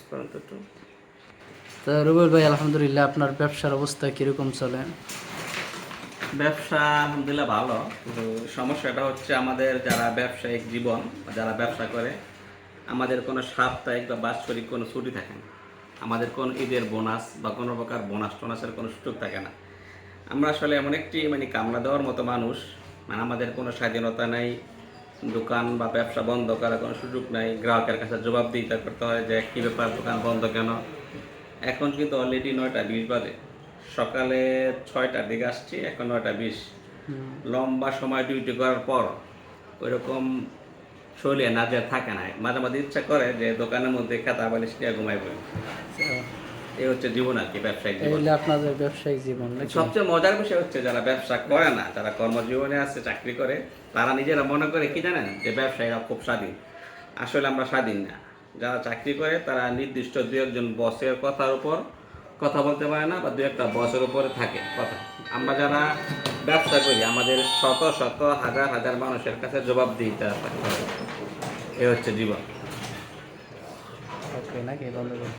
করেন তো একটু। তো রুবেল ভাই, আলহামদুলিল্লাহ, আপনার ব্যবসার অবস্থা কিরকম চলে? ব্যবসা আলহামদুলিল্লাহ ভালো, কিন্তু সমস্যাটা হচ্ছে আমাদের যারা ব্যবসায়িক জীবন, যারা ব্যবসা করে, আমাদের কোনো সাপ্তাহিক বা বাৎসরিক কোনো ছুটি থাকে না। আমাদের কোনো ঈদের বোনাস বা কোনো প্রকার বোনাস টোনাসের কোনো সুযোগ থাকে না। আমরা আসলে এমন একটি কামলা দেওয়ার মতো মানুষ, আমাদের কোনো স্বাধীনতা নাই, দোকান বা ব্যবসা বন্ধ করার কোনো সুযোগ নাই, গ্রাহকের কাছে জবাবদিহিতা করতে হয় যে কী ব্যাপার, দোকান বন্ধ কেন। এখন কিন্তু অলরেডি 9টা 20 বাজে, সকালে 6টার দিকে আসছি, এখন 9টা 20। লম্বা সময় ডিউটি করার পর ওইরকম শরীরে নাজের থাকে না, মাঝে মাঝে ইচ্ছা করে যে দোকানের মধ্যে খাতা বালিশ নিয়ে ঘুমাইব। এই হচ্ছে জীবন আর কি, ব্যবসায়িক জীবন। এইগুলো আপনাদের ব্যবসায়িক জীবন নাকি? সবচেয়ে মজার বিষয় হচ্ছে যারা ব্যবসা করে না, যারা কর্মজীবনে আছে, চাকরি করে, তারা নিজেরা মনে করে কি জানেন, যে ব্যবসায়ীরা খুব স্বাধীন। আসলে আমরা স্বাধীন না। যারা চাকরি করে তারা নির্দিষ্ট দু একজন বসের কথার উপর কথা বলতে পারে না, বা দু একটা বসের উপরে থাকে কথা। আমরা যারা ব্যবসা করি, আমাদের শত শত হাজার হাজার মানুষের কাছে জবাবদিহিতা থাকতে হবে। এ হচ্ছে জীবন। ওকে নাকি বন্ধ